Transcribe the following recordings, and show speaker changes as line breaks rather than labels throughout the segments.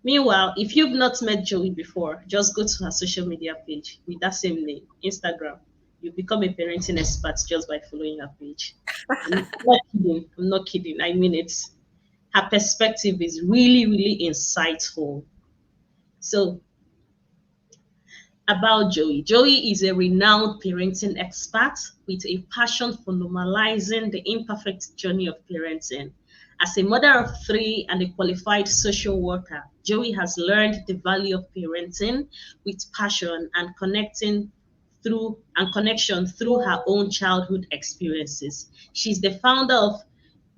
Meanwhile, if you've not met Joey before, just go to her social media page with that same name, Instagram. You become a parenting expert just by following her page. I'm not kidding. I'm not kidding. I mean it. Her perspective is really, really insightful. So, about Joey. Joey is a renowned parenting expert with a passion for normalizing the imperfect journey of parenting. As a mother of three and a qualified social worker, Joey has learned the value of parenting with passion and connection through her own childhood experiences. She's the founder of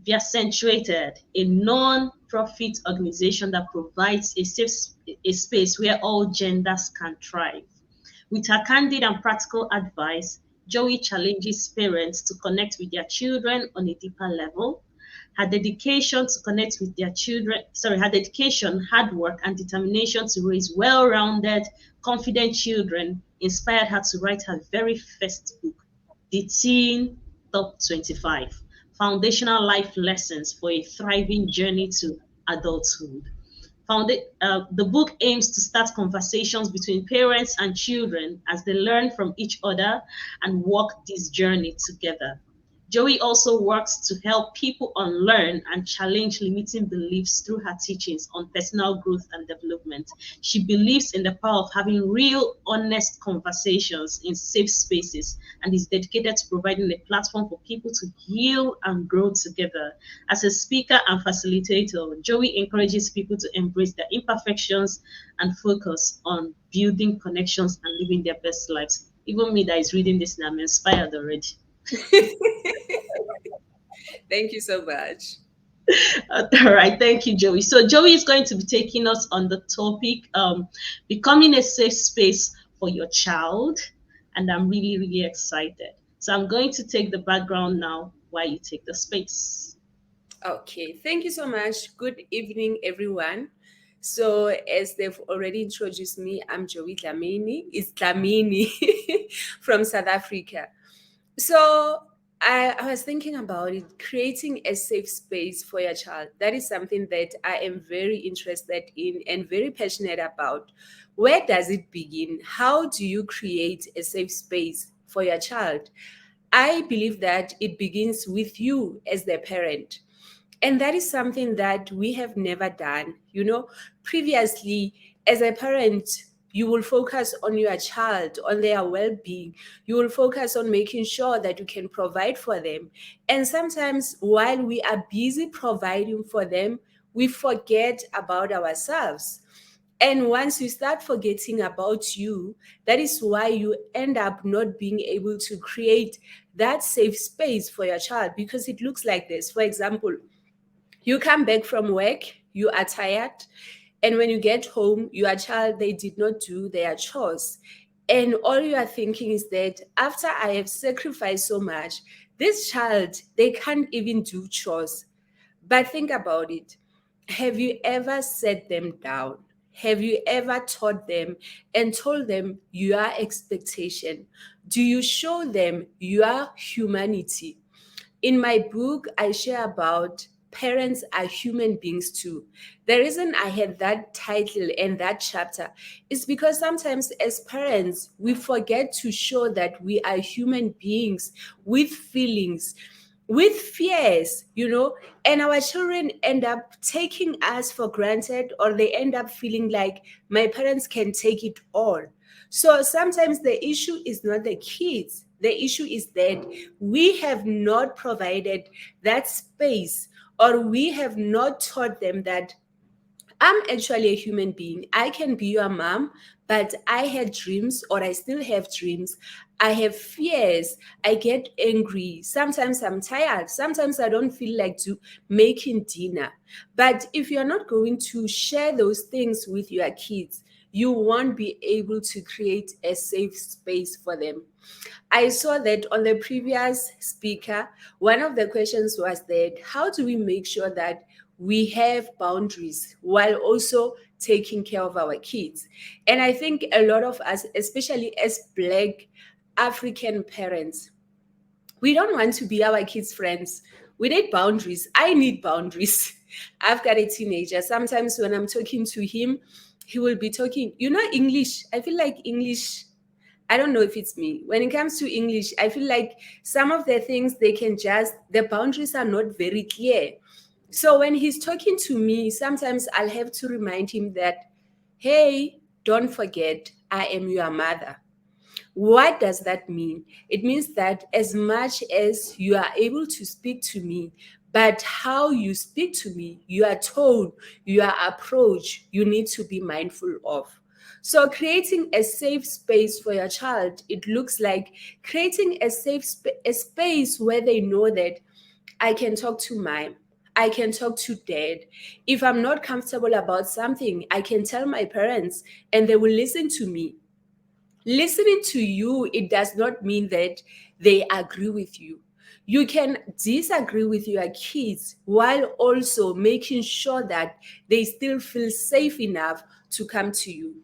Centrated, a non-profit organization that provides a space where all genders can thrive. With her candid and practical advice, Joey challenges parents to connect with their children on a deeper level. Her dedication, hard work, and determination to raise well-rounded, confident children inspired her to write her very first book, The Teen Top 25 Foundational Life Lessons for a Thriving Journey to Adulthood. The book aims to start conversations between parents and children as they learn from each other and walk this journey together. Joey also works to help people unlearn and challenge limiting beliefs through her teachings on personal growth and development. She believes in the power of having real, honest conversations in safe spaces and is dedicated to providing a platform for people to heal and grow together. As a speaker and facilitator, Joey encourages people to embrace their imperfections and focus on building connections and living their best lives. Even me that is reading this now, I'm inspired already.
Thank you so much.
All right, thank you, Joey. So Joey is going to be taking us on the topic, becoming a safe space for your child, and I'm really, really excited. So I'm going to take the background now while you take the space.
Okay, thank you so much. Good evening, everyone. So, as they've already introduced me, I'm Joey Dlamini. It's Dlamini from South Africa. So, I was thinking about it, creating a safe space for your child. That is something that I am very interested in and very passionate about. Where does it begin? How do you create a safe space for your child? I believe that it begins with you as the parent. And that is something that we have never done. Previously, as a parent, you will focus on your child, on their well being. You will focus on making sure that you can provide for them. And sometimes, while we are busy providing for them, we forget about ourselves. And once you start forgetting about you, that is why you end up not being able to create that safe space for your child, because it looks like this. For example, you come back from work, you are tired, and when you get home, your child, they did not do their chores. And all you are thinking is that after I have sacrificed so much, this child, they can't even do chores. But think about it. Have you ever set them down? Have you ever taught them and told them your expectation? Do you show them your humanity? In my book, I share about parents are human beings too. The reason I had that title and that chapter is because sometimes as parents, we forget to show that we are human beings with feelings, with fears, and our children end up taking us for granted, or they end up feeling like my parents can take it all. So sometimes the issue is not the kids. The issue is that we have not provided that space, or we have not taught them that I'm actually a human being. I can be your mom, but I had dreams, or I still have dreams. I have fears. I get angry. Sometimes I'm tired. Sometimes I don't feel like making dinner. But if you're not going to share those things with your kids, you won't be able to create a safe space for them. I saw that on the previous speaker, one of the questions was that how do we make sure that we have boundaries while also taking care of our kids? And I think a lot of us, especially as Black African parents, we don't want to be our kids' friends. We need boundaries. I need boundaries. I've got a teenager. Sometimes when I'm talking to him, he will be talking, English. I feel like English, I don't know if it's me. When it comes to English, I feel like some of the things the boundaries are not very clear. So when he's talking to me, sometimes I'll have to remind him that, hey, don't forget, I am your mother. What does that mean? It means that as much as you are able to speak to me, but how you speak to me, your tone, your approach, you need to be mindful of. So, creating a safe space for your child, it looks like creating a space where they know that I can talk to mom, I can talk to dad. If I'm not comfortable about something, I can tell my parents and they will listen to me. Listening to you, it does not mean that they agree with you. You can disagree with your kids while also making sure that they still feel safe enough to come to you.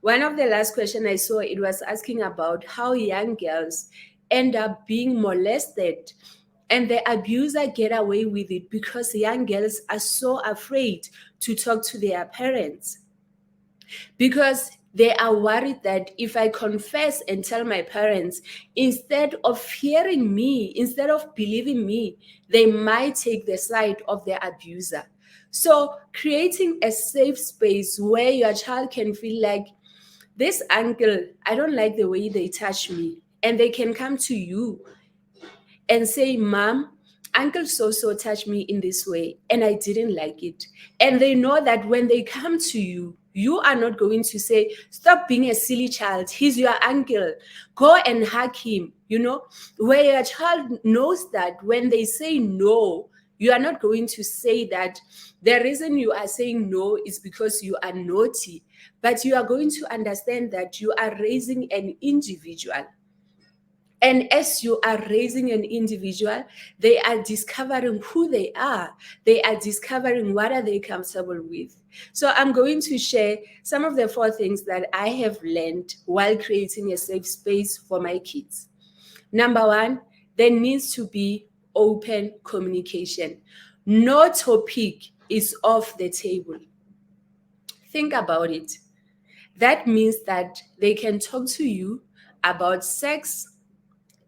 One of the last question I saw, it was asking about how young girls end up being molested and the abuser get away with it because young girls are so afraid to talk to their parents, because they are worried that if I confess and tell my parents, instead of hearing me, instead of believing me, they might take the side of the abuser. So, creating a safe space where your child can feel like, this uncle, I don't like the way they touch me, and they can come to you and say, Mom, Uncle so so touched me in this way, and I didn't like it. And they know that when they come to you, you are not going to say, Stop being a silly child. He's your uncle. Go and hug him. Where your child knows that when they say no, you are not going to say that the reason you are saying no is because you are naughty, but you are going to understand that you are raising an individual. And as you are raising an individual, they are discovering who they are. They are discovering what are they comfortable with. So I'm going to share some of the 4 things that I have learned while creating a safe space for my kids. Number 1, there needs to be open communication. No topic is off the table. Think about it. That means that they can talk to you about sex,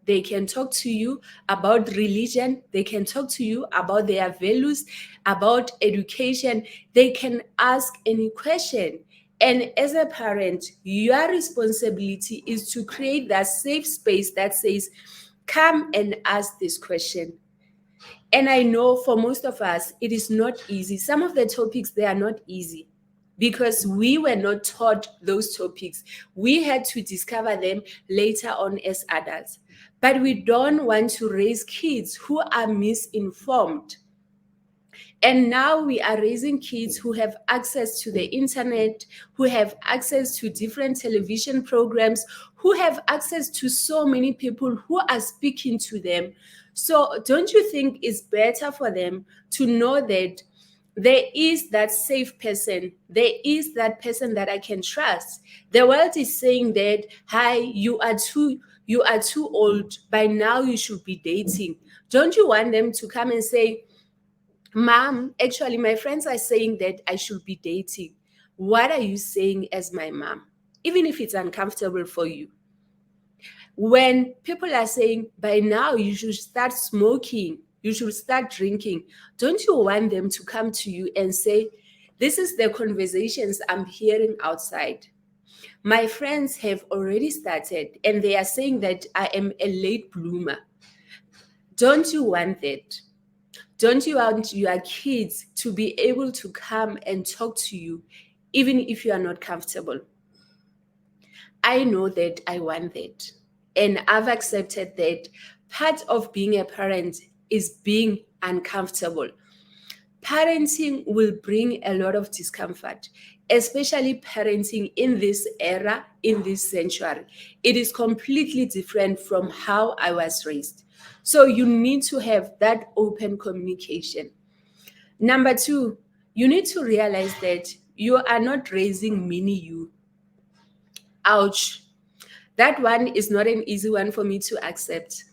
they can talk to you about religion. They can talk to you about their values, about education. They can ask any question. And as a parent, your responsibility is to create that safe space that says, come and ask this question. And I know for most of us, it is not easy. Some of the topics, they are not easy because we were not taught those topics. We had to discover them later on as adults. But we don't want to raise kids who are misinformed. And now we are raising kids who have access to the internet, who have access to different television programs, who have access to so many people who are speaking to them. So, don't you think it's better for them to know that there is that safe person, there is that person that I can trust? The world is saying that, hi, you are too old, by now you should be dating. Don't you want them to come and say, Mom, actually, my friends are saying that I should be dating. What are you saying as my mom? Even if it's uncomfortable for you. When people are saying, by now, you should start smoking, you should start drinking, don't you want them to come to you and say, this is the conversations I'm hearing outside. My friends have already started and they are saying that I am a late bloomer. Don't you want that? Don't you want your kids to be able to come and talk to you, even if you are not comfortable? I know that I want that. And I've accepted that part of being a parent is being uncomfortable. Parenting will bring a lot of discomfort, especially parenting in this era, in this century. It is completely different from how I was raised. So you need to have that open communication. Number 2, you need to realize that you are not raising mini you. Ouch. That one is not an easy one for me to accept.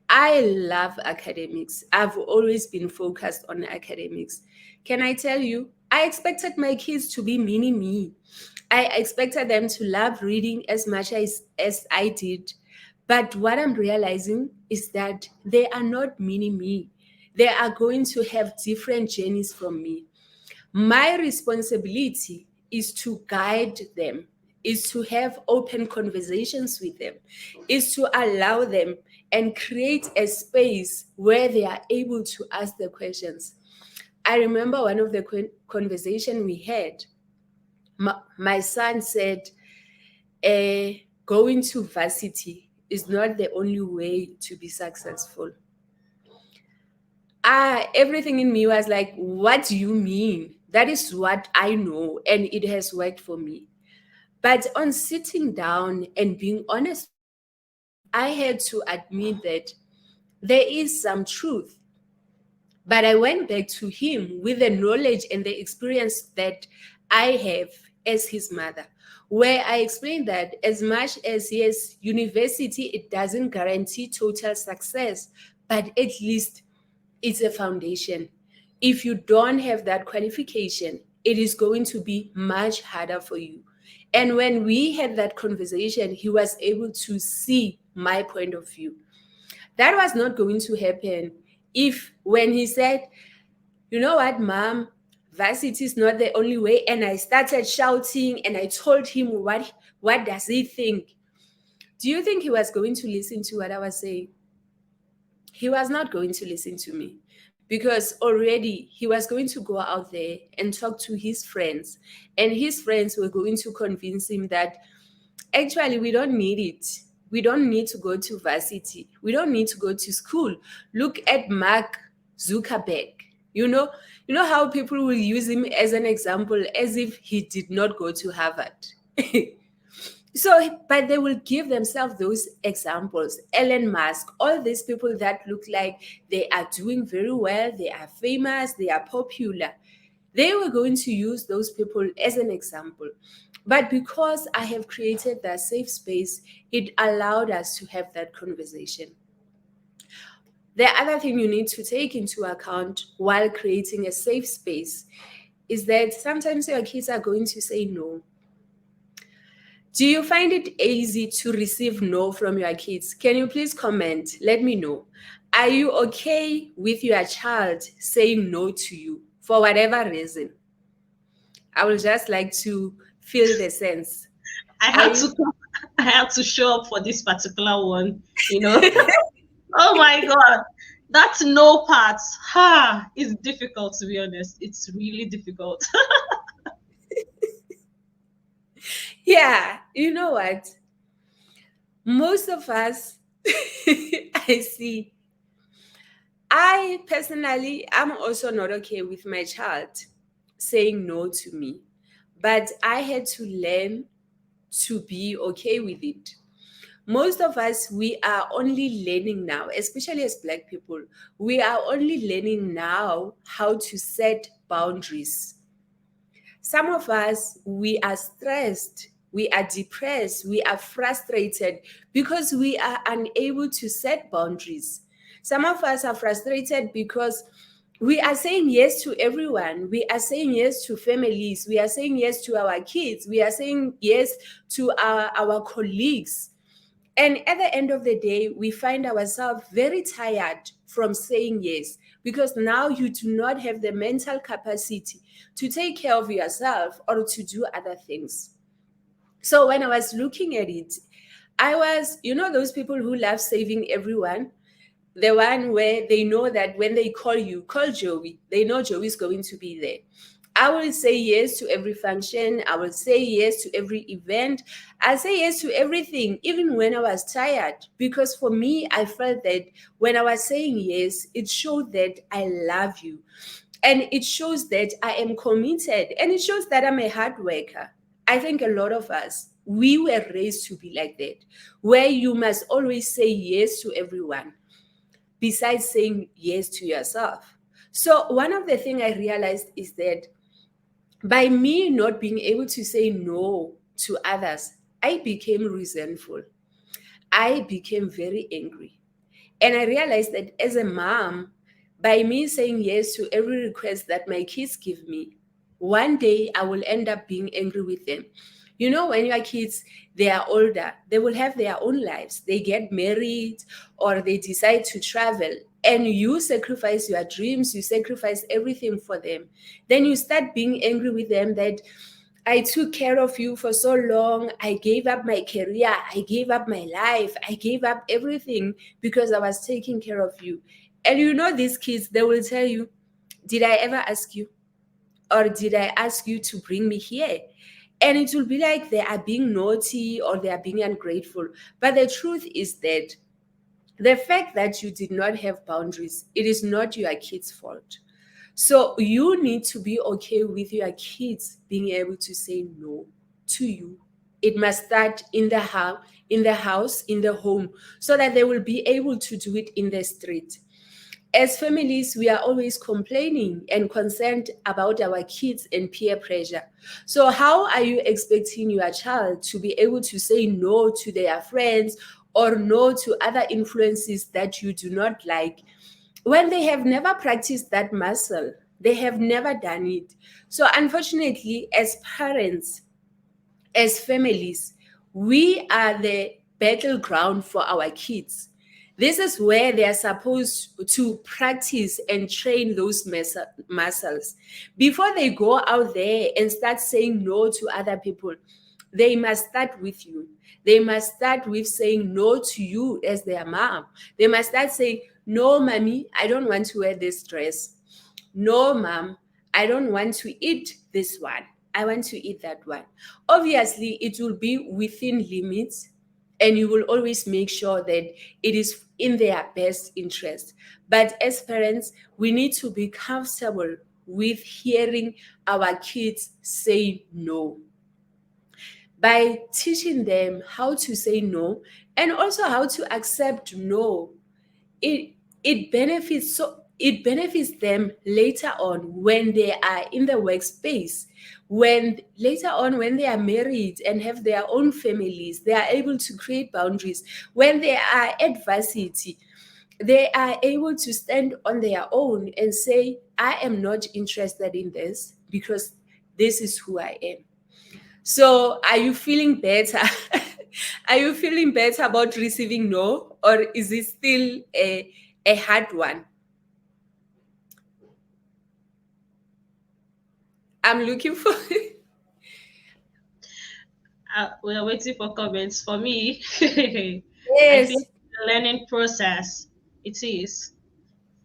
I love academics. I've always been focused on academics. Can I tell you? I expected my kids to be mini me. I expected them to love reading as much as I did. But what I'm realizing is that they are not mini me. They are going to have different journeys from me. My responsibility is to guide them, is to have open conversations with them, is to allow them and create a space where they are able to ask the questions. I remember one of the conversation we had. My son said, going to varsity is not the only way to be successful. Everything in me was like, what do you mean? That is what I know, and it has worked for me. But on sitting down and being honest with him, I had to admit that there is some truth. But I went back to him with the knowledge and the experience that I have as his mother, where I explained that as much as, yes, university, it doesn't guarantee total success, but at least it's a foundation. If you don't have that qualification, it is going to be much harder for you. And when we had that conversation, he was able to see my point of view. That was not going to happen if, when he said, you know what, mom, varsity is not the only way, and I started shouting and I told him what does he think? Do you think he was going to listen to what I was saying? He was not going to listen to me, because already he was going to go out there and talk to his friends, and his friends were going to convince him that actually we don't need it. We don't need to go to varsity. We don't need to go to school. Look at Mark Zuckerberg. You know how people will use him as an example as if he did not go to Harvard. So, but they will give themselves those examples. Elon Musk, all these people that look like they are doing very well, they are famous, they are popular. They were going to use those people as an example. But because I have created that safe space, it allowed us to have that conversation. The other thing you need to take into account while creating a safe space is that sometimes your kids are going to say no. Do you find it easy to receive no from your kids? Can you please comment? Let me know. Are you okay with your child saying no to you for whatever reason? I would just like to feel the sense.
I
Are
had
you?
to I had to show up for this particular one. Oh my god. That no part, is difficult, to be honest. It's really difficult.
Yeah, you know what? Most of us, I see. I personally, I'm also not okay with my child saying no to me, but I had to learn to be okay with it. Most of us, we are only learning now, especially as Black people, we are only learning now how to set boundaries. Some of us, we are stressed, we are depressed, we are frustrated because we are unable to set boundaries. Some of us are frustrated because we are saying yes to everyone. We are saying yes to families. We are saying yes to our kids. We are saying yes to our colleagues. And at the end of the day, we find ourselves very tired from saying yes, because now you do not have the mental capacity to take care of yourself or to do other things. So when I was looking at it, I was, those people who love saving everyone, the one where they know that when they call you, call Joey, they know Joey's going to be there. I will say yes to every function. I will say yes to every event. I say yes to everything, even when I was tired. Because for me, I felt that when I was saying yes, it showed that I love you. And it shows that I am committed. And it shows that I'm a hard worker. I think a lot of us, we were raised to be like that, where you must always say yes to everyone besides saying yes to yourself. So one of the things I realized is that by me not being able to say no to others, I became resentful. I became very angry. And I realized that as a mom, by me saying yes to every request that my kids give me, one day I will end up being angry with them. You know, when your kids, they are older, they will have their own lives. They get married or they decide to travel, and you sacrifice your dreams, you sacrifice everything for them. Then you start being angry with them that I took care of you for so long. I gave up my career. I gave up my life. I gave up everything because I was taking care of you. And you know, these kids, they will tell you, did I ever ask you? Or did I ask you to bring me here? And it will be like they are being naughty or they are being ungrateful. But the truth is that the fact that you did not have boundaries, it is not your kids' fault. So you need to be okay with your kids being able to say no to you. It must start in the house, in the home, so that they will be able to do it in the street. As families, we are always complaining and concerned about our kids and peer pressure. So, how are you expecting your child to be able to say no to their friends or no to other influences that you do not like when they have never practiced that muscle? They have never done it. So, unfortunately, as parents, as families, we are the battleground for our kids. This is where they are supposed to practice and train those muscles. Before they go out there and start saying no to other people, they must start with you. They must start with saying no to you as their mom. They must start saying, no, mommy, I don't want to wear this dress. No, mom, I don't want to eat this one. I want to eat that one. Obviously, it will be within limits, and you will always make sure that it is in their best interest. But as parents, we need to be comfortable with hearing our kids say no by teaching them how to say no and also how to accept no. It benefits them later on when they are in the workspace, when later on when they are married and have their own families, they are able to create boundaries. When they are at varsity, they are able to stand on their own and say, I am not interested in this because this is who I am. So, are you feeling better? Are you feeling better about receiving no, or is it still a hard one? I'm looking for.
We are waiting for comments. For me, I think
Yes,
the learning process. It is.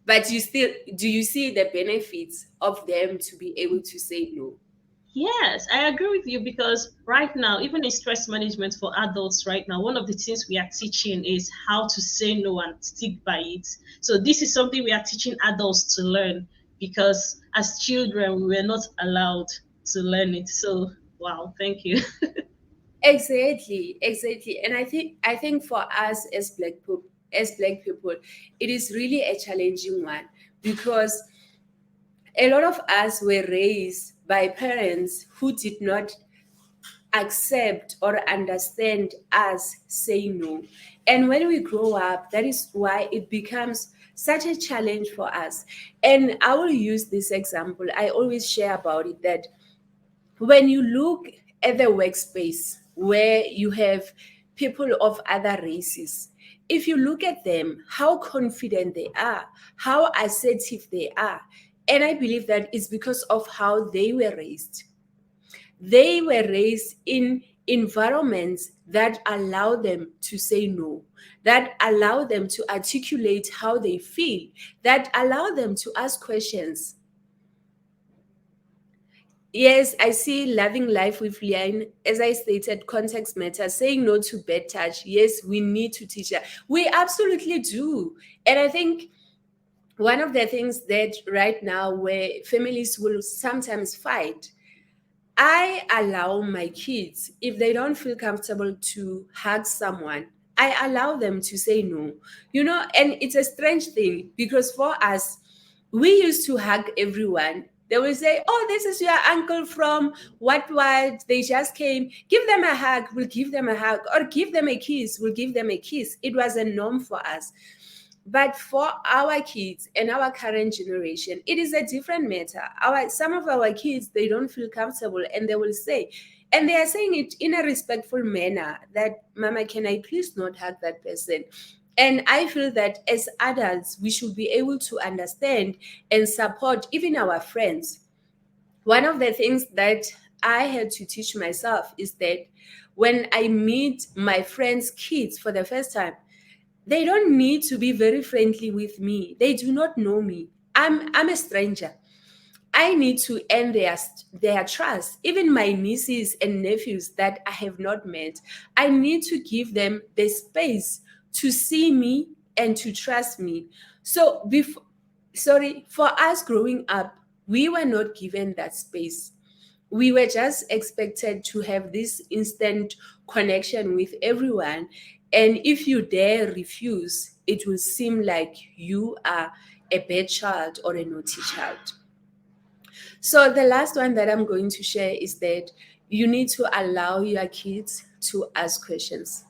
but you still do you see the benefits of them to be able to say no?
Yes, I agree with you because right now, even in stress management for adults, right now, one of the things we are teaching is how to say no and stick by it. So, this is something we are teaching adults to learn because as children, we were not allowed to learn it. So, wow, thank you.
Exactly, exactly. And I think for us as black people, it is really a challenging one because a lot of us were raised by parents who did not accept or understand us saying no. And when we grow up, that is why it becomes such a challenge for us. And I will use this example. I always share about it that when you look at the workspace where you have people of other races, if you look at them, how confident they are, how assertive they are, and I believe that it's because of how they were raised. They were raised in environments that allow them to say no, that allow them to articulate how they feel, that allow them to ask questions. Yes, I see loving life with Liane. As I stated, context matters. Saying no to bad touch. Yes, we need to teach that. We absolutely do. And I think one of the things that right now where families will sometimes fight, I allow my kids, if they don't feel comfortable to hug someone, I allow them to say no. You know, and it's a strange thing because for us, we used to hug everyone. They will say, oh, this is your uncle from what, they just came. Give them a hug, we'll give them a hug. Or give them a kiss, we'll give them a kiss. It was a norm for us. But for our kids and our current generation, it is a different matter. Some of our kids, they don't feel comfortable, and they will say, and they are saying it in a respectful manner, that Mama, can I please not hug that person? And I feel that as adults, we should be able to understand and support even our friends. One of the things that I had to teach myself is that when I meet my friends' kids for the first time, they don't need to be very friendly with me. They do not know me. I'm a stranger. I need to earn their trust. Even my nieces and nephews that I have not met, I need to give them the space to see me and to trust me. So before, sorry, for us growing up, we were not given that space. We were just expected to have this instant connection with everyone. And if you dare refuse, it will seem like you are a bad child or a naughty child. So, the last one that I'm going to share is that you need to allow your kids to ask questions.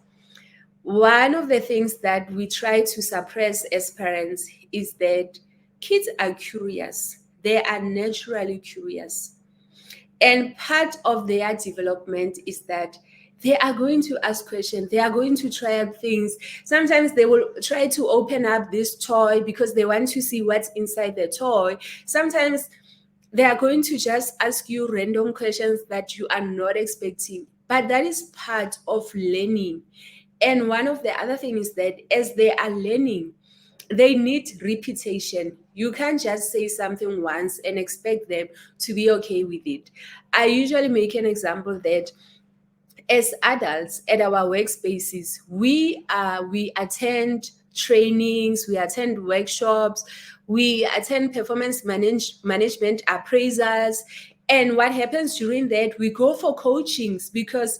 One of the things that we try to suppress as parents is that kids are curious, they are naturally curious. And part of their development is that they are going to ask questions. They are going to try out things. Sometimes they will try to open up this toy because they want to see what's inside the toy. Sometimes they are going to just ask you random questions that you are not expecting. But that is part of learning. And one of the other things is that as they are learning, they need repetition. You can't just say something once and expect them to be okay with it. I usually make an example that as adults at our workspaces, we attend trainings, we attend workshops, we attend management appraisals. And what happens during that, we go for coachings because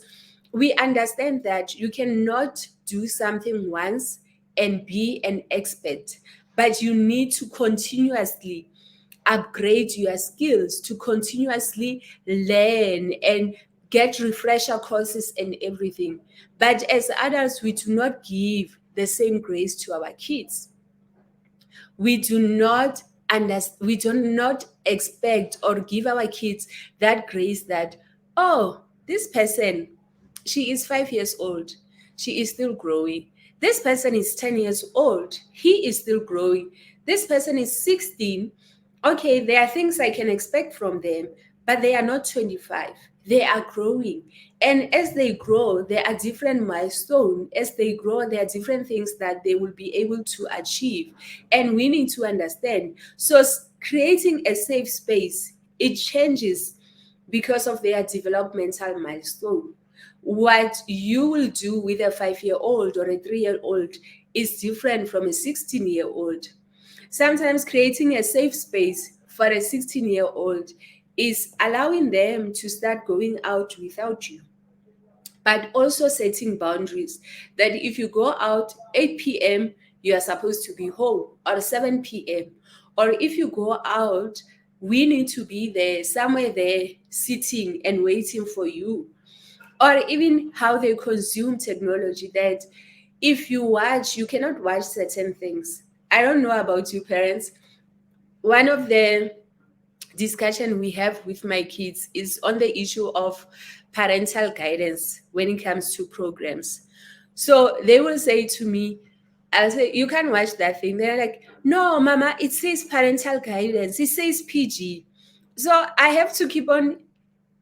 we understand that you cannot do something once and be an expert, but you need to continuously upgrade your skills, to continuously learn and get refresher courses and everything. But as adults, we do not give the same grace to our kids. We do not we do not expect or give our kids that grace that, oh, this person, she is 5 years old, she is still growing. This person is 10 years old, he is still growing. This person is 16. Okay, there are things I can expect from them, but they are not 25. They are growing. And as they grow, there are different milestones. As they grow, there are different things that they will be able to achieve. And we need to understand. So, creating a safe space, it changes because of their developmental milestone. What you will do with a 5 year old or a 3 year old is different from a 16-year-old. Sometimes creating a safe space for a 16-year-old is allowing them to start going out without you, but also setting boundaries that if you go out 8 p.m., you are supposed to be home, or 7 p.m. Or if you go out, we need to be there, somewhere there, sitting and waiting for you. Or even how they consume technology, that if you watch, you cannot watch certain things. I don't know about you parents. One of the discussion we have with my kids is on the issue of parental guidance when it comes to programs. So they will say to me, I'll say, you can watch that thing. They're like, no, Mama, it says parental guidance, it says PG. So I have to keep on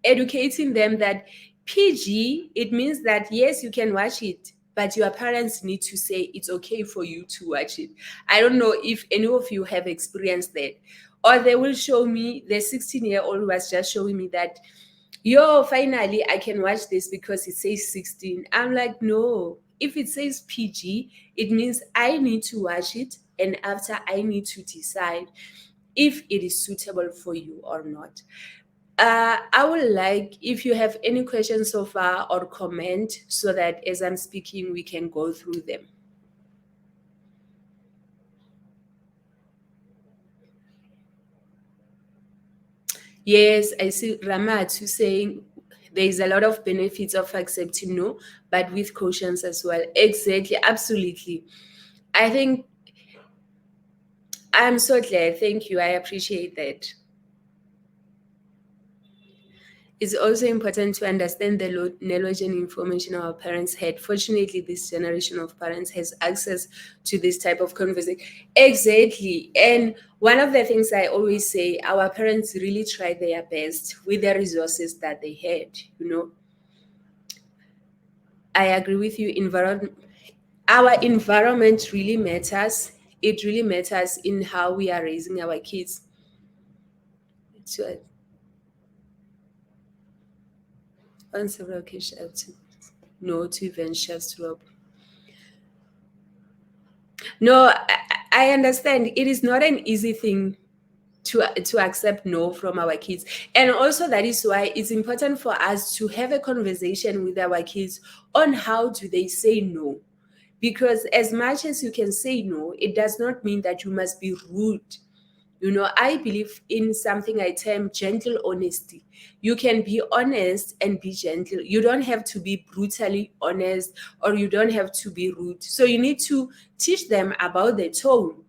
educating them that PG, it means that yes, you can watch it, but your parents need to say it's okay for you to watch it. I don't know if any of you have experienced that. Or they will show me, the 16-year-old was just showing me that, yo, finally I can watch this because it says 16. I'm like, no, if it says PG, it means I need to watch it. And after, I need to decide if it is suitable for you or not. I would like if you have any questions so far or comment so that as I'm speaking, we can go through them. Yes, I see Ramat who's saying there is a lot of benefits of accepting no, but with cautions as well. Exactly, absolutely. I think I'm so glad. Thank you. I appreciate that. It's also important to understand the knowledge and information our parents had. Fortunately, this generation of parents has access to this type of conversation. Exactly. And one of the things I always say, our parents really tried their best with the resources that they had. I agree with you. Our environment really matters. It really matters in how we are raising our kids. So, on several occasions, no to venture swap. No, I understand. It is not an easy thing to accept no from our kids, and also that is why it's important for us to have a conversation with our kids on how do they say no, because as much as you can say no, it does not mean that you must be rude. I believe in something I term gentle honesty. You can be honest and be gentle. You don't have to be brutally honest, or you don't have to be rude. So you need to teach them about the tone.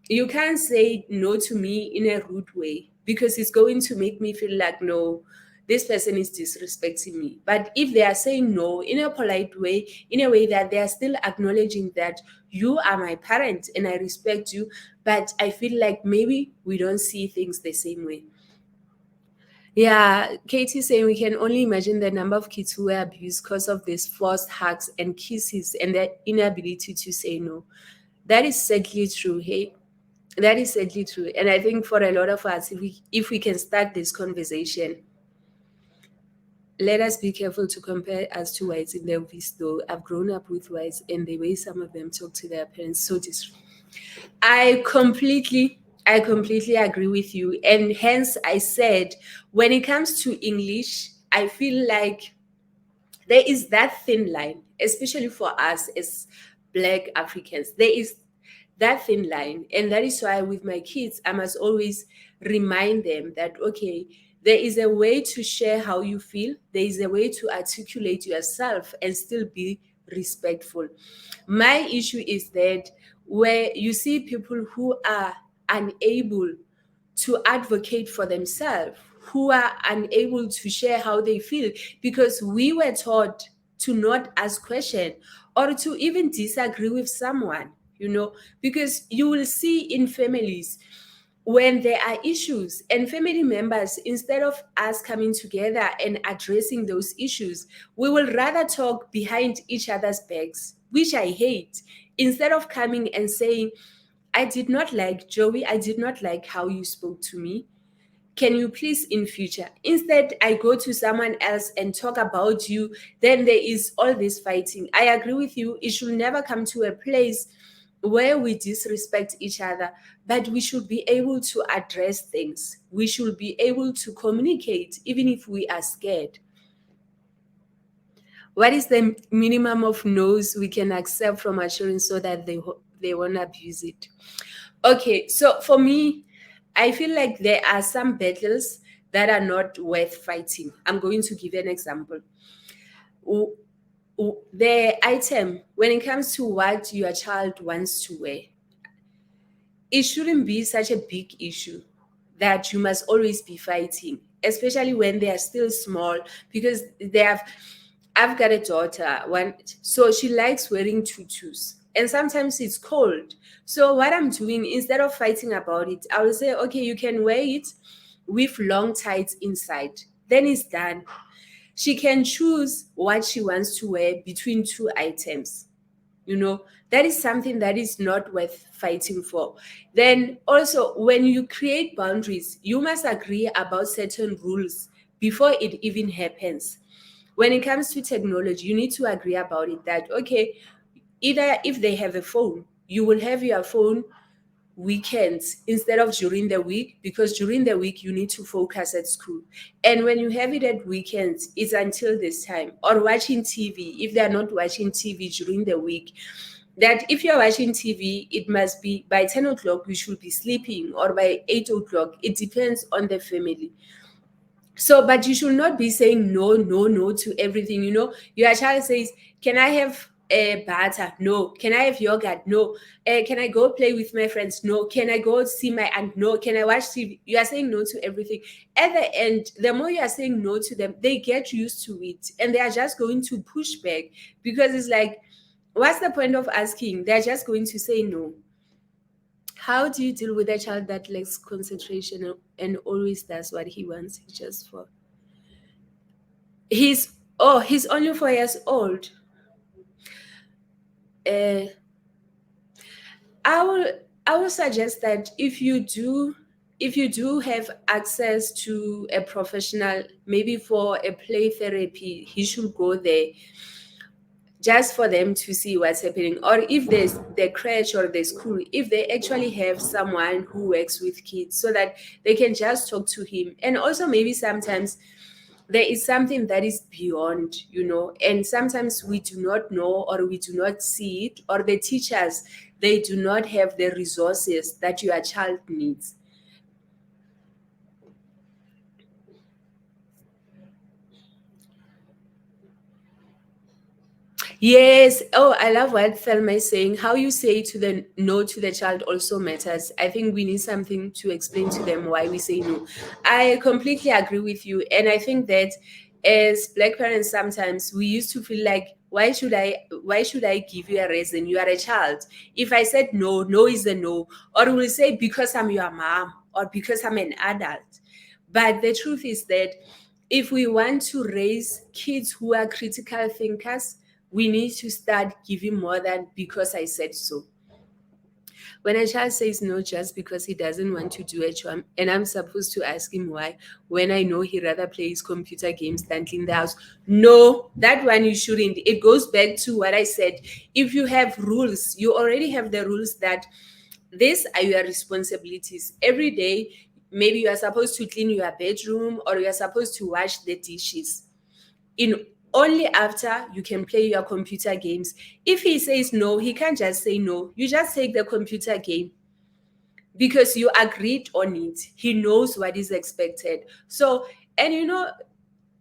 You can't say no to me in a rude way, because it's going to make me feel like, no, this person is disrespecting me. But if they are saying no in a polite way, in a way that they are still acknowledging that you are my parent and I respect you, but I feel like maybe we don't see things the same way. Yeah, Katie saying we can only imagine the number of kids who were abused because of these forced hugs and kisses and their inability to say no. That is sadly true. Hey, that is sadly true. And I think for a lot of us, if we can start this conversation, let us be careful to compare us to whites in their movies, though. I've grown up with whites and the way some of them talk to their parents, so I completely agree with you. And hence I said, when it comes to English, I feel like there is that thin line, especially for us as Black Africans. There is that thin line. And that is why with my kids, I must always remind them that, okay, there is a way to share how you feel, there is a way to articulate yourself and still be respectful. My issue is that where you see people who are unable to advocate for themselves, who are unable to share how they feel, because we were taught to not ask questions or to even disagree with someone, because you will see in families when there are issues and family members, instead of us coming together and addressing those issues, we will rather talk behind each other's backs, which I hate. Instead of coming and saying, I did not like Joey, I did not like how you spoke to me. Can you please in future? Instead, I go to someone else and talk about you, then there is all this fighting. I agree with you. It should never come to a place where we disrespect each other, but we should be able to address things. We should be able to communicate, even if we are scared. What is the minimum of no's we can accept from our children so that they won't abuse it? Okay, so for me, I feel like there are some battles that are not worth fighting. I'm going to give you an example. W- The item, when it comes to what your child wants to wear, it shouldn't be such a big issue that you must always be fighting, especially when they are still small, because I've got a daughter, so she likes wearing tutus. And sometimes it's cold. So what I'm doing, instead of fighting about it, I will say, okay, you can wear it with long tights inside. Then it's done. She can choose what she wants to wear between two items. That is something that is not worth fighting for. Then also, when you create boundaries, you must agree about certain rules before it even happens. When it comes to technology, you need to agree about it, that okay, either if they have a phone, you will have your phone weekends instead of during the week, because during the week you need to focus at school. And when you have it at weekends, it's until this time. Or watching TV, if they're not watching TV during the week, that if you're watching TV, it must be by 10 o'clock you should be sleeping, or by 8 o'clock. It depends on the family. So, but you should not be saying no, no, no to everything. Your child says, can I have butter? No. Can I have yogurt? No. Can I go play with my friends? No. Can I go see my aunt? No. Can I watch TV? You are saying no to everything. At the end, the more you are saying no to them, they get used to it, and they are just going to push back, because it's like, what's the point of asking? They're just going to say no. How do you deal with a child that lacks concentration and always does what he wants? He just for he's only 4 years old. Uh, I will I will suggest that if you do have access to a professional, maybe for a play therapy, he should go there just for them to see what's happening. Or if there's the crèche or the school, if they actually have someone who works with kids, so that they can just talk to him. And also, maybe sometimes there is something that is beyond, and sometimes we do not know, or we do not see it, or the teachers, they do not have the resources that your child needs. Yes. Oh, I love what Thelma is saying. How you say to the no to the child also matters. I think we need something to explain to them why we say no. I completely agree with you. And I think that as Black parents, sometimes we used to feel like, why should I give you a reason? You are a child. If I said no, no is a no. Or we'll say because I'm your mom, or because I'm an adult. But the truth is that if we want to raise kids who are critical thinkers, we need to start giving more than because I said so. When a child says no just because he doesn't want to do a job, and I'm supposed to ask him why, when I know he rather plays computer games than clean the house, no, that one you shouldn't. It goes back to what I said. If you have rules, you already have the rules that these are your responsibilities. Every day, maybe you are supposed to clean your bedroom, or you are supposed to wash the dishes. In Only after you can play your computer games. If he says no, he can't just say no. You just take the computer game because you agreed on it. He knows what is expected. So, and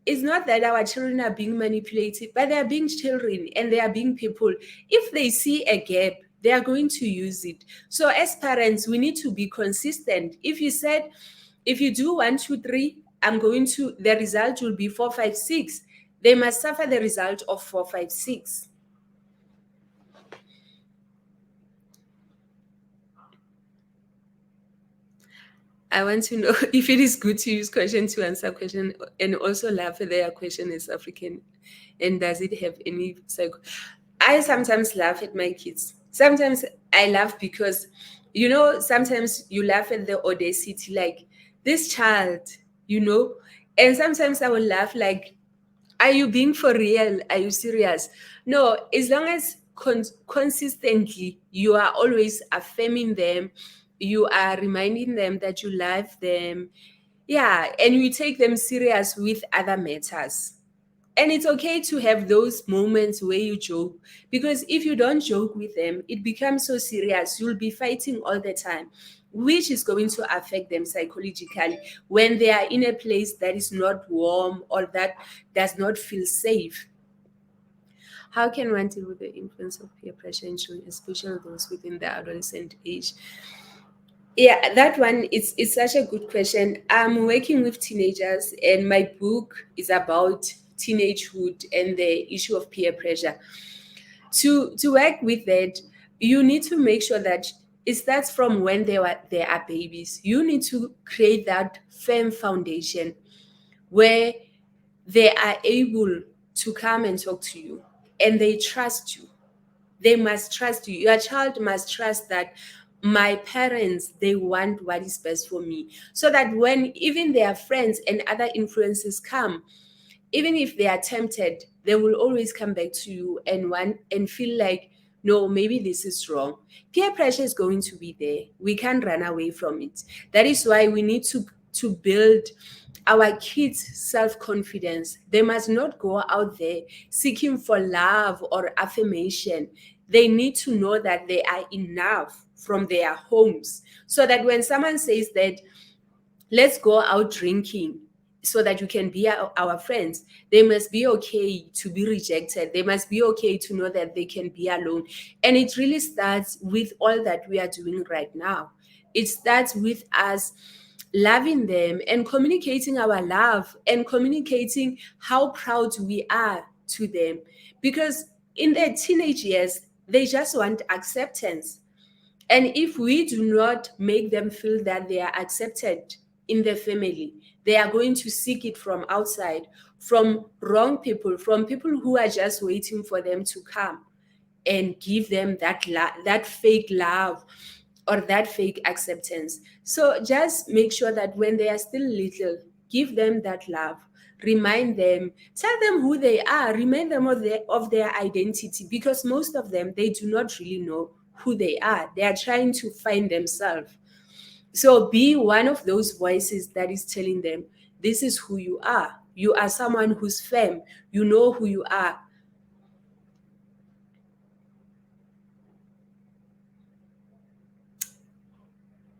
it's not that our children are being manipulated, but they are being children, and they are being people. If they see a gap, they are going to use it. So as parents, we need to be consistent. If you said, if you do 1, 2, 3, the result will be 4, 5, 6. They must suffer the result of 4, 5, 6. I want to know if it is good to use question to answer question, and also laugh at their question is African, and does it have any psycho? I sometimes laugh at my kids. Sometimes I laugh because, sometimes you laugh at the audacity, like this child, and sometimes I will laugh like, are you being for real? Are you serious? No, as long as consistently you are always affirming them, you are reminding them that you love them, yeah, and you take them serious with other matters. And it's okay to have those moments where you joke, because if you don't joke with them, it becomes so serious. You'll be fighting all the time, which is going to affect them psychologically when they are in a place that is not warm or that does not feel safe. How can one deal with the influence of peer pressure in children, especially those within the adolescent age? Yeah, that one is such a good question. I'm working with teenagers, and my book is about teenagehood and the issue of peer pressure. To work with that, you need to make sure that it starts from when they are babies. You need to create that firm foundation where they are able to come and talk to you, and they trust you. They must trust you. Your child must trust that my parents, they want what is best for me, so that when even their friends and other influences come, even if they are tempted, they will always come back to you and want and feel like, no, maybe this is wrong. Peer pressure is going to be there. We can't run away from it. That is why we need to build our kids' self-confidence. They must not go out there seeking for love or affirmation. They need to know that they are enough from their homes, so that when someone says that, let's go out drinking, so that you can be our friends. They must be okay to be rejected. They must be okay to know that they can be alone. And it really starts with all that we are doing right now. It starts with us loving them and communicating our love and communicating how proud we are to them. Because in their teenage years, they just want acceptance. And if we do not make them feel that they are accepted in the family, they are going to seek it from outside, from wrong people, from people who are just waiting for them to come and give them that fake love or that fake acceptance. So just make sure that when they are still little, give them that love. Remind them, tell them who they are, remind them of their identity, because most of them, they do not really know who they are. They are trying to find themselves. So be one of those voices that is telling them, this is who you are. You are someone who's firm. You know who you are.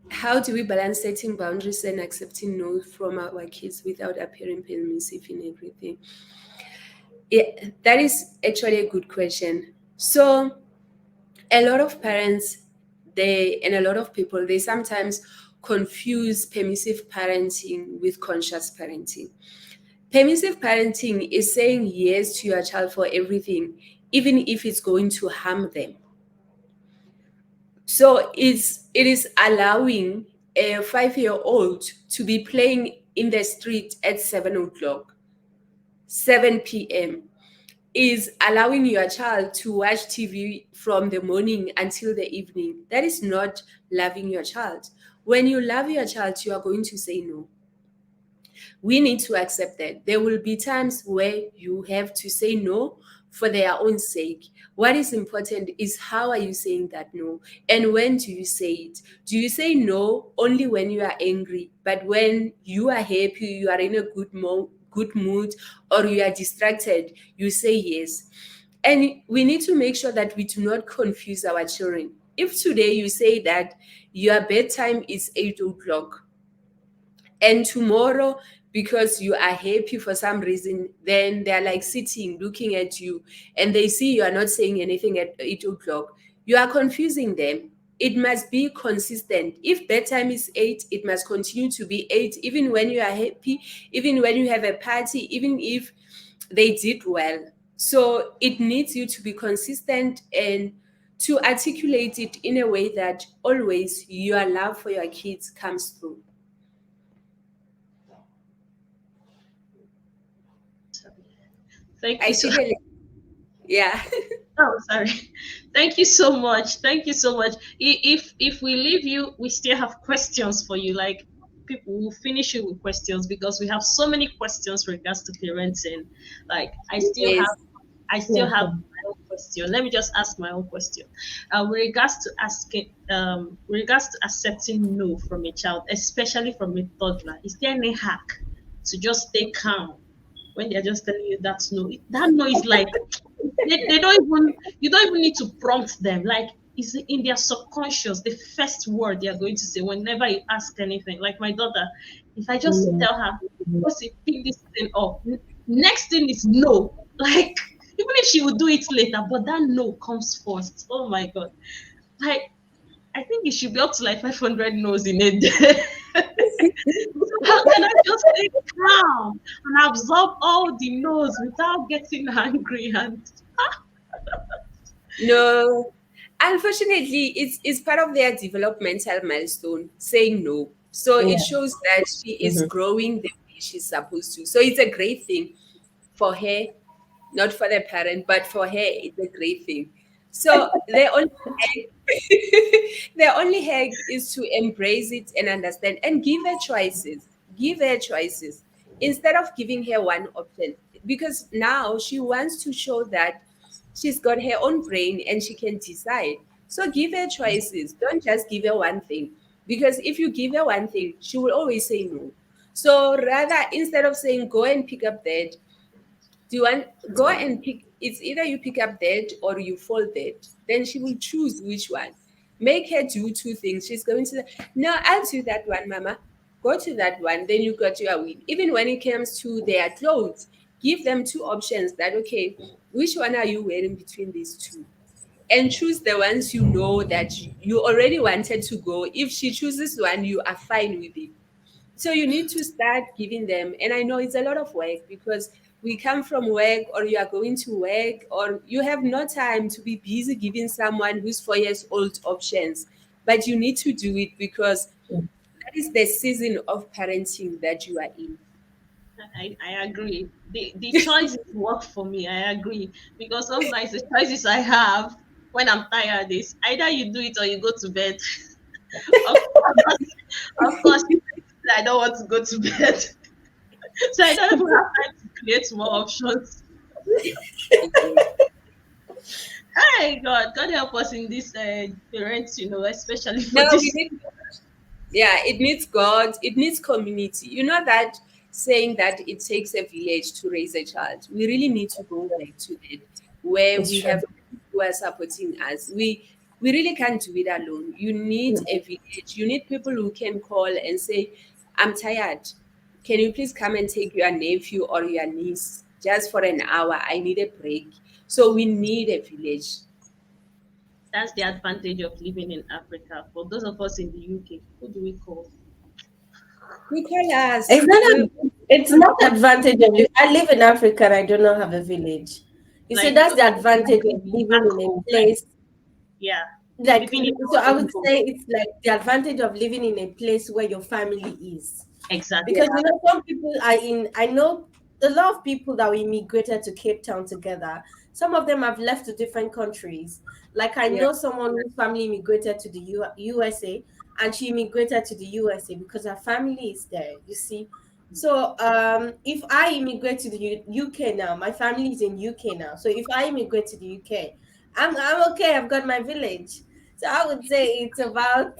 How do we balance setting boundaries and accepting no from our kids without appearing permissive in everything? Yeah, that is actually a good question. So a lot of parents, they and a lot of people, they sometimes confuse permissive parenting with conscious parenting. Permissive parenting is saying yes to your child for everything, even if it's going to harm them. So it is allowing a 5-year old to be playing in the street at 7 o'clock, 7 p.m. Is allowing your child to watch TV from the morning until the evening. That is not loving your child. When you love your child, you are going to say no. We need to accept that there will be times where you have to say no for their own sake. What is important is how are you saying that no, and when do you say it? Do you say no only when you are angry, but when you are happy, you are in a good mood, or you are distracted, you say yes? And we need to make sure that we do not confuse our children. If today you say that your bedtime is 8 o'clock, and tomorrow, because you are happy for some reason, then they're like sitting looking at you, and they see you are not saying anything at 8 o'clock, you are confusing them. It must be consistent. If bedtime is 8, it must continue to be 8, even when you are happy, even when you have a party, even if they did well. So it needs you to be consistent and to articulate it in a way that always your love for your kids comes through.
Thank
I
you so
see the yeah.
Oh, sorry. Thank you so much. Thank you so much. If we leave you, we still have questions for you. Like people will finish you with questions because we have so many questions regards to parenting. Like
Yes.
I still have my own question. Let me just ask my own question. With regards to accepting no from a child, especially from a toddler, is there any hack to just stay calm when they're just telling you that no? That no is like they don't even you don't even need to prompt them. Like it's in their subconscious, the first word they are going to say whenever you ask anything. Like my daughter, if I just tell her, "What's it? Pick this thing up." Next thing is no. Like even if she will do it later, but that no comes first. Oh my god! Like I think it should be up to like 500 no's in a day. How can I just stay calm and absorb all the no's without getting angry and
No. Unfortunately, it's part of their developmental milestone, saying no. So it
Yeah.
shows that she is
Mhm.
growing the way she's supposed to. So it's a great thing for her, not for the parent, but for her, it's a great thing. So the only hack is to embrace it and understand and give her choices. Give her choices instead of giving her one option, because now she wants to show that she's got her own brain and she can decide. So give her choices. Don't just give her one thing, because if you give her one thing, she will always say no. So rather, instead of saying go and pick up that, do you want go and pick? It's either you pick up that or you fold that. Then she will choose which one. Make her do two things. She's going to say, no, I'll do that one, Mama. go to that one, then you got your win. Even when it comes to their clothes, give them two options that, okay, which one are you wearing between these two? And choose the ones you know that you already wanted to go. If she chooses one, you are fine with it. So you need to start giving them. And I know it's a lot of work because we come from work, or you are going to work, or you have no time to be busy giving someone who's 4 years old options. But you need to do it because that is the season of parenting that you are in.
I agree. The choices work for me. I agree because sometimes the choices I have when I'm tired is either you do it or you go to bed. Of course, of course, I don't want to go to bed, so I don't even have time to create more options. Hey God, God help us in this parents, especially
No,
for
we
this.
need, yeah, it needs God, it needs community. You know that saying that it takes a village to raise a child. We really need to go back to it, where
It's
we
true.
have people who are supporting us. We really can't do it alone. You need a village. You need people who can call and say, I'm tired. Can you please come and take your nephew or your niece just for an hour? I need a break. So we need a village.
That's the advantage of living in Africa. For those of us in the UK, who do we call?
You call us.
It's not
We
it's not advantage of I live in Africa and I do not have a village. You see,
Like
that's the advantage of living
back
in a
home, like
place
yeah,
like
living in
so
our
I
own
would
home.
say it's like the advantage of living in a place where your family is.
Exactly.
Because some people are in I know a lot of people that we immigrated to Cape Town together, some of them have left to different countries. Like I
yeah.
know someone whose family immigrated to the USA, and she immigrated to the USA because her family is there, you see. So if I immigrate to the UK now, my family is in UK now, so if I immigrate to the UK, I'm okay, I've got my village. So I would say it's about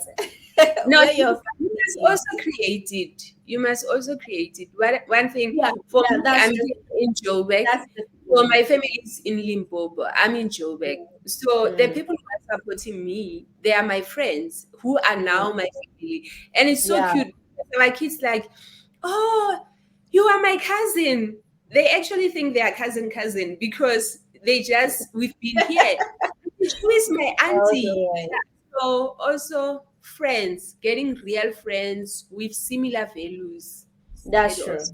No,
where your
you
family
must
is.
also create it. You must also create it. One thing
Yeah,
for
yeah,
me,
that's
I'm
true.
here in Joburg.
That's the
So
thing.
my family is in Limpopo. I'm in Joburg. So the
Mm,
people who are supporting me, they are my friends who are
mm,
now my family. And it's so
yeah.
cute. My kids like, oh, you are my cousin. They actually think they are cousin because we've been here. Who is my auntie?
Okay,
So also friends, getting real friends with similar values.
that's
It
true.
also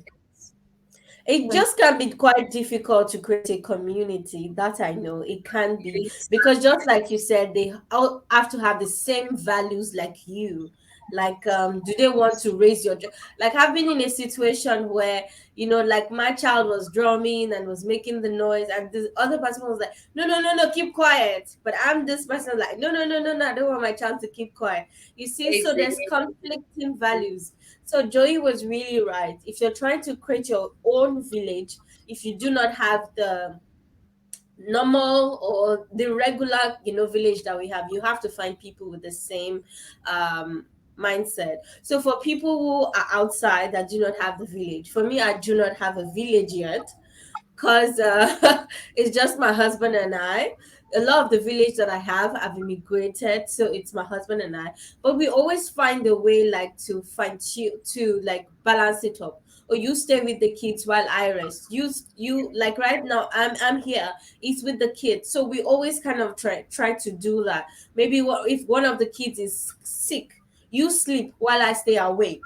It just can be quite difficult to create a community. That I know it can be
is
because just like you said, they all have to have the same values like you. Like, do they want to raise your like? I've been in a situation where like my child was drumming and was making the noise, and the other person was like, "No, no, no, no, keep quiet." But I'm this person like, "No, no, no, no, no, I don't want my child to keep quiet." You see, so there's
exactly.
conflicting values. So Joey was really right. If you're trying to create your own village, if you do not have the normal or the regular, village that we have, you have to find people with the same um mindset. So for people who are outside that do not have the village, for me, I do not have a village yet because it's just my husband and I. A lot of the village that I have immigrated, so it's my husband and I. But we always find a way, like to find to like balance it up. Or you stay with the kids while I rest. You like right now. I'm here. It's with the kids, so we always kind of try to do that. Maybe if one of the kids is sick, you sleep while I stay awake,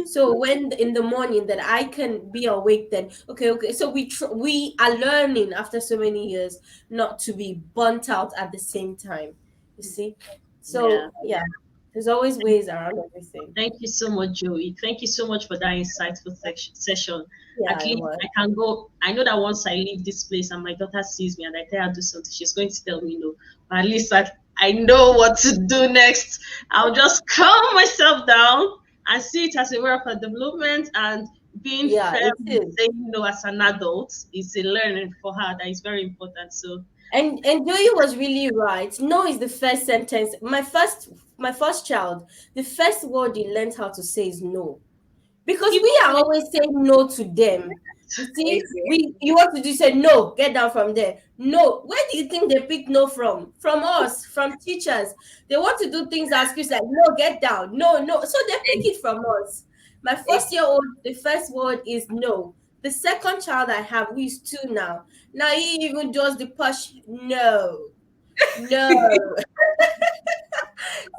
so when in the morning that I can be awake, then okay. So we are learning after so many years not to be burnt out at the same time. You see,
Yeah.
so yeah, there's always ways around everything.
Thank you so much, Joey. Thank you so much for that insightful session.
Yeah,
At
it
least
was.
I can go. I know that once I leave this place and my daughter sees me and I tell her to do something, she's going to tell me no. But at least I know what to do next. I'll just calm myself down and see it as a way of a development, and being
Yeah,
firm
it
in
is.
saying no as an adult is a learning for her that is very important. So
And Joey was really right. No is the first sentence. My first child, the first word he learned how to say is no, because
keep
we are
quiet.
always saying no to them. You see, we
Exactly.
you want to do say no, get down from there. No, where do you think they pick no from? From us, from teachers. They want to do things as kids like no, get down, no, no. So they pick it from us. My first-year-old, the first word is no. The second child I have, who is two now, now he even does the push. No, no.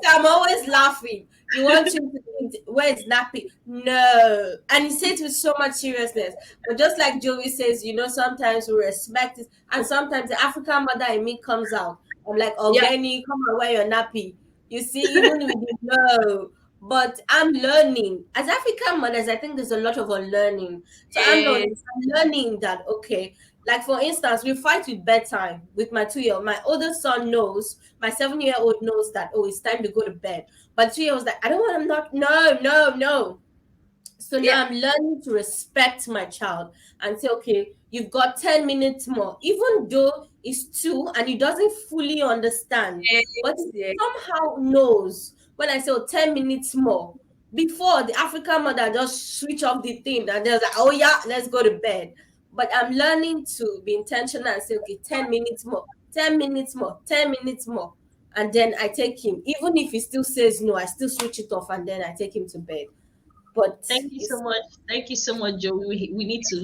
So I'm always laughing. You want him to think, where's nappy? No. And he says with so much seriousness. But just like Joey says, sometimes we respect it. And sometimes the African mother in me comes out. I'm like,
Yeah.
Ogeni, come and wear your nappy. You see, even with the no. But I'm learning. As African mothers, I think there's a lot of unlearning. So
Yes.
I'm learning that, okay, like for instance, we fight with bedtime with my 2 year old. My oldest son knows, my 7 year old knows that, oh, it's time to go to bed. But 2 year old's like, I don't want him not, no, no, no. So
Yeah.
now I'm learning to respect my child and say, okay, you've got 10 minutes more, even though it's two and he doesn't fully understand, but
Yes.
he
Yes.
somehow knows when I say, oh, 10 minutes more. Before, the African mother just switch off the thing and they're like, oh, yeah, let's go to bed. But I'm learning to be intentional and say, okay, 10 minutes more, 10 minutes more, 10 minutes more. And then I take him. Even if he still says no, I still switch it off and then I take him to bed. But
Thank you so
it's
much. Thank you so much, Joey. We need to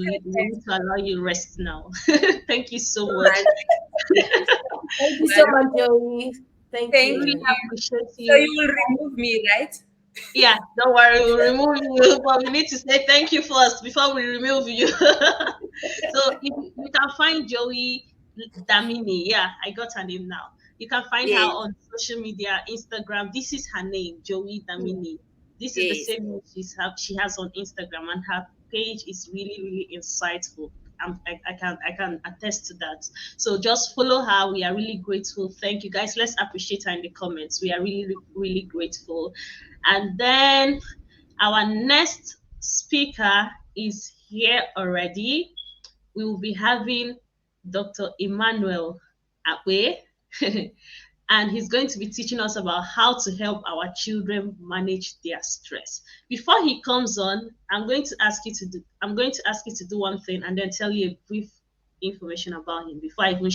allow you rest now. Thank you so
All
much.
right.
thank you so
Well,
much, Joey. Thank
thank
Really
you.
you.
appreciate
So
you.
you will remove me, right?
Yeah, don't worry, we'll remove you, but we need to say thank you first before we remove you. So if you can find Joey Damini, yeah, I got her name now. You can find her
Yes.
on social media, Instagram. This is her name, Joey
Hmm.
Damini. This is the
Yes.
same name she has on Instagram, and her page is really really insightful. I can attest to that. So just follow her. We are really grateful. Thank you guys. Let's appreciate her in the comments. We are really really grateful. And then our next speaker is here already. We will be having Dr. Emmanuel Awe, and he's going to be teaching us about how to help our children manage their stress. Before he comes on, I'm going to ask you to do one thing and then tell you a brief information about him before I even